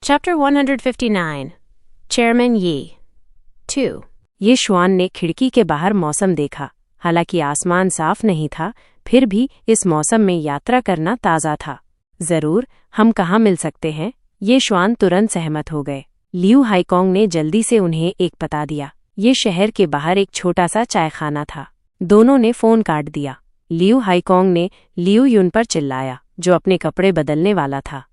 Chapter 159 Chairman Yi 2 ये श्वान ने खिड़की के बाहर मौसम देखा। हालांकि आसमान साफ नहीं था, फिर भी इस मौसम में यात्रा करना ताज़ा था। जरूर, हम कहाँ मिल सकते हैं? ये श्वान तुरंत सहमत हो गए। लियू हाईकोंग ने जल्दी से उन्हें एक पता दिया। ये शहर के बाहर एक छोटा सा चायखाना था। दोनों ने फोन काट दिया। लियू हाईकोंग ने लियू युन पर चिल्लाया, जो अपने कपड़े बदलने वाला था।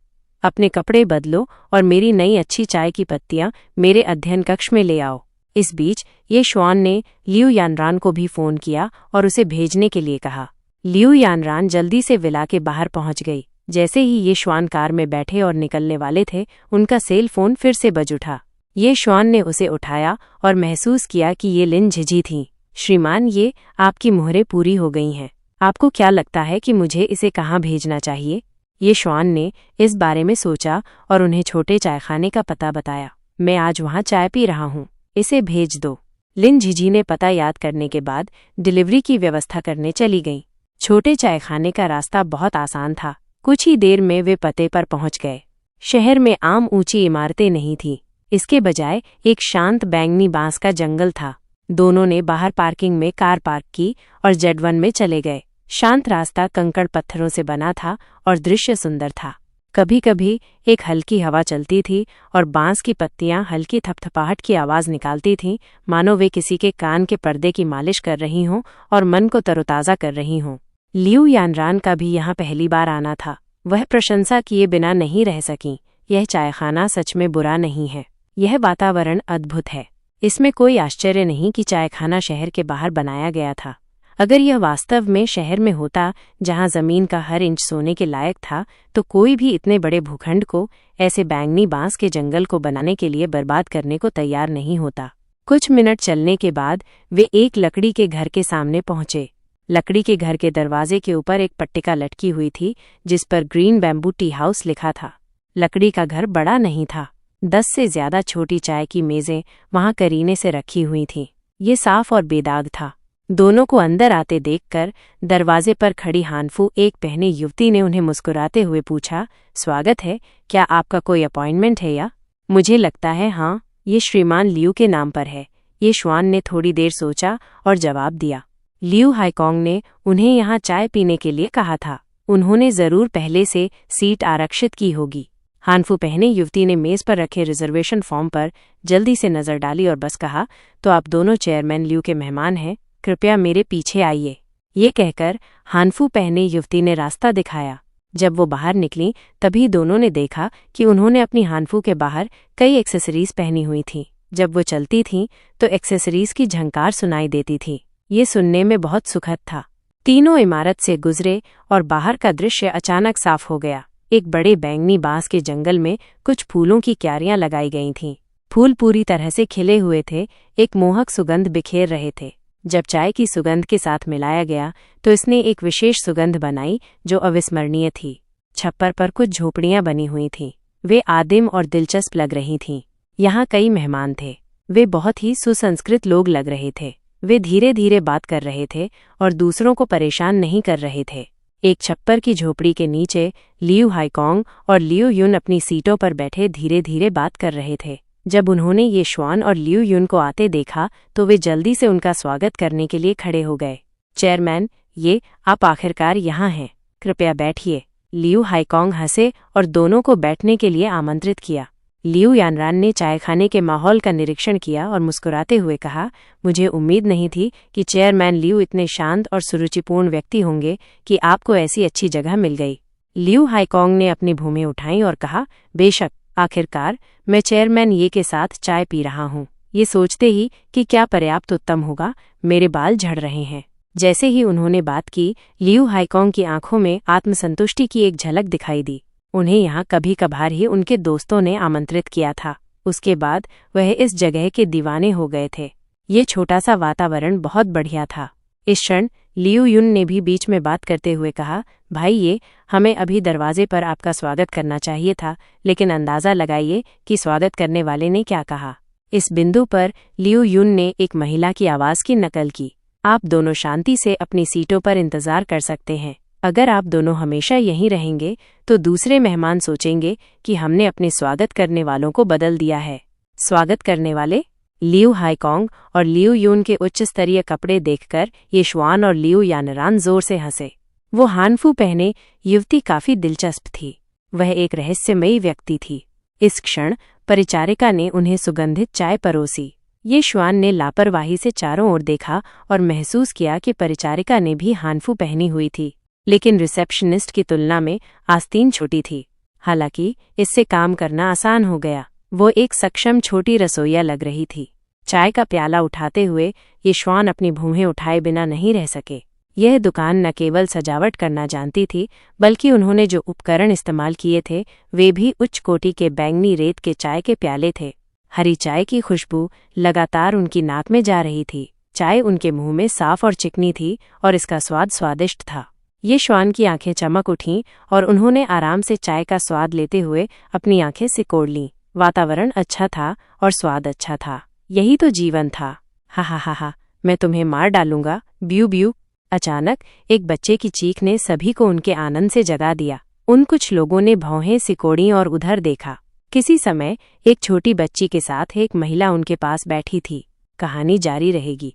अपने कपड़े बदलो और मेरी नई अच्छी चाय की पत्तियां मेरे अध्ययन कक्ष में ले आओ। इस बीच ये श्वान ने लियू यानरान को भी फोन किया और उसे भेजने के लिए कहा। लियू यानरान जल्दी से विला के बाहर पहुंच गई। जैसे ही ये श्वान कार में बैठे और निकलने वाले थे, उनका सेल फोन फिर से बज उठा। ये श्वान ने उसे उठाया और महसूस किया कि ये लिन झिझी थीं। श्रीमान, ये आपकी मुहरें पूरी हो गई हैं। आपको क्या लगता है कि मुझे इसे कहाँ भेजना चाहिए? ये श्वान ने इस बारे में सोचा और उन्हें छोटे चायखाने का पता बताया। मैं आज वहाँ चाय पी रहा हूँ, इसे भेज दो। लिन झिझी ने पता याद करने के बाद डिलीवरी की व्यवस्था करने चली गईं। छोटे चायखाने का रास्ता बहुत आसान था। कुछ ही देर में वे पते पर पहुंच गए। शहर में आम ऊंची इमारतें नहीं थीं। इसके बजाय एक शांत बैंगनी बांस का जंगल था। दोनों ने बाहर पार्किंग में कार पार्क की और Z1 में चले गए। शांत रास्ता कंकड़ पत्थरों से बना था और दृश्य सुंदर था। कभी कभी एक हल्की हवा चलती थी और बांस की पत्तियां हल्की थपथपाहट की आवाज निकालती थीं, मानो वे किसी के कान के पर्दे की मालिश कर रही हों और मन को तरोताजा कर रही हों। लियू यानरान का भी यहाँ पहली बार आना था। वह प्रशंसा किए बिना नहीं रह सकीं। यह चायखाना सच में बुरा नहीं है। यह वातावरण अद्भुत है। इसमें कोई आश्चर्य नहीं कि चायखाना शहर के बाहर बनाया गया था। अगर यह वास्तव में शहर में होता, जहां जमीन का हर इंच सोने के लायक था, तो कोई भी इतने बड़े भूखंड को ऐसे बैंगनी बांस के जंगल को बनाने के लिए बर्बाद करने को तैयार नहीं होता। कुछ मिनट चलने के बाद वे एक लकड़ी के घर के सामने पहुंचे। लकड़ी के घर के दरवाजे के ऊपर एक पट्टिका लटकी हुई थी, जिस पर ग्रीन बैम्बू टी हाउस लिखा था। लकड़ी का घर बड़ा नहीं था। 10 से ज्यादा छोटी चाय की मेजें वहां करीने से रखी हुई थीं। ये साफ और बेदाग था। दोनों को अंदर आते देखकर दरवाजे पर खड़ी हानफू एक पहने युवती ने उन्हें मुस्कुराते हुए पूछा, स्वागत है, क्या आपका कोई अपॉइंटमेंट है या? मुझे लगता है हाँ, ये श्रीमान लियू के नाम पर है। ये श्वान ने थोड़ी देर सोचा और जवाब दिया। लियू हाईकोंग ने उन्हें यहाँ चाय पीने के लिए कहा था। उन्होंने जरूर पहले से सीट आरक्षित की होगी। हानफू पहने युवती ने मेज पर रखे रिजर्वेशन फॉर्म पर जल्दी से नजर डाली और बस कहा, तो आप दोनों चेयरमैन लियू के मेहमान हैं, कृपया मेरे पीछे आइए। ये कहकर हानफू पहने युवती ने रास्ता दिखाया। जब वो बाहर निकली, तभी दोनों ने देखा कि उन्होंने अपनी हानफू के बाहर कई एक्सेसरीज पहनी हुई थीं। जब वो चलती थीं, तो एक्सेसरीज की झंकार सुनाई देती थी। ये सुनने में बहुत सुखद था। तीनों इमारत से गुजरे और बाहर का दृश्य अचानक साफ हो गया। एक बड़े बैंगनी बांस के जंगल में कुछ फूलों की क्यारियां लगाई गई थीं। फूल पूरी तरह से खिले हुए थे, एक मोहक सुगंध बिखेर रहे थे। जब चाय की सुगंध के साथ मिलाया गया, तो इसने एक विशेष सुगंध बनाई जो अविस्मरणीय थी। छप्पर पर कुछ झोपड़ियां बनी हुई थीं। वे आदिम और दिलचस्प लग रही थीं। यहाँ कई मेहमान थे। वे बहुत ही सुसंस्कृत लोग लग रहे थे। वे धीरे धीरे बात कर रहे थे और दूसरों को परेशान नहीं कर रहे थे। एक छप्पर की झोपड़ी के नीचे लियू हाईकोंग और लियू युन अपनी सीटों पर बैठे धीरे धीरे बात कर रहे थे। जब उन्होंने ये श्वान और लियू युन को आते देखा, तो वे जल्दी से उनका स्वागत करने के लिए खड़े हो गए। चेयरमैन, ये आप आखिरकार यहाँ हैं, कृपया बैठिए। लियू हाईकोंग हंसे और दोनों को बैठने के लिए आमंत्रित किया। लियू यानरान ने चायखाने के माहौल का निरीक्षण किया और मुस्कुराते हुए कहा, मुझे उम्मीद नहीं थी कि चेयरमैन लियू इतने शांत और सुरुचिपूर्ण व्यक्ति होंगे कि आपको ऐसी अच्छी जगह मिल गई। लियू हाईकोंग ने अपनी भूमि उठाई और कहा, बेशक, आखिरकार मैं चेयरमैन ये के साथ चाय पी रहा हूँ, ये सोचते ही कि क्या पर्याप्त उत्तम होगा। मेरे बाल झड़ रहे हैं। जैसे ही उन्होंने बात की, लियू हाईकोंग की आंखों में आत्मसंतुष्टि की एक झलक दिखाई दी। उन्हें यहाँ कभी कभार ही उनके दोस्तों ने आमंत्रित किया था। उसके बाद वह इस जगह के दीवाने हो गए थे। ये छोटा सा वातावरण बहुत बढ़िया था। इस क्षण लियू युन ने भी बीच में बात करते हुए कहा, भाई, हमें अभी दरवाजे पर आपका स्वागत करना चाहिए था, लेकिन अंदाजा लगाइए कि स्वागत करने वाले ने क्या कहा। इस बिंदु पर लियू युन ने एक महिला की आवाज की नकल की, आप दोनों शांति से अपनी सीटों पर इंतजार कर सकते हैं। अगर आप दोनों हमेशा यहीं रहेंगे तो दूसरे मेहमान सोचेंगे कि हमने अपने स्वागत करने वालों को बदल दिया है। स्वागत करने वाले लियू हाईकोंग और लियू यून के उच्च स्तरीय कपड़े देखकर ये श्वान और लियू यानरान जोर से हंसे। वो हानफू पहने युवती काफी दिलचस्प थी। वह एक रहस्यमयी व्यक्ति थी। इस क्षण परिचारिका ने उन्हें सुगंधित चाय परोसी। ये श्वान ने लापरवाही से चारों ओर देखा और महसूस किया कि परिचारिका ने भी हानफू पहनी हुई थी, लेकिन रिसेप्शनिस्ट की तुलना में आस्तीन छोटी थी। हालांकि इससे काम करना आसान हो गया। वो एक सक्षम छोटी रसोइया लग रही थी। चाय का प्याला उठाते हुए ये श्वान अपनी भूहें उठाए बिना नहीं रह सके। यह दुकान न केवल सजावट करना जानती थी, बल्कि उन्होंने जो उपकरण इस्तेमाल किए थे वे भी उच्च कोटि के बैंगनी रेत के चाय के प्याले थे। हरी चाय की खुशबू लगातार उनकी नाक में जा रही थी। चाय उनके मुंह में साफ और चिकनी थी और इसका स्वाद स्वादिष्ट था। ये श्वान की आंखें चमक उठीं और उन्होंने आराम से चाय का स्वाद लेते हुए अपनी आंखें सिकोड़ लीं। वातावरण अच्छा था और स्वाद अच्छा था। यही तो जीवन था। हा हा हा हा, मैं तुम्हें मार डालूंगा, ब्यू ब्यू। अचानक एक बच्चे की चीख ने सभी को उनके आनंद से जगा दिया। उन कुछ लोगों ने भौहें सिकोड़ी और उधर देखा। किसी समय एक छोटी बच्ची के साथ एक महिला उनके पास बैठी थी। कहानी जारी रहेगी।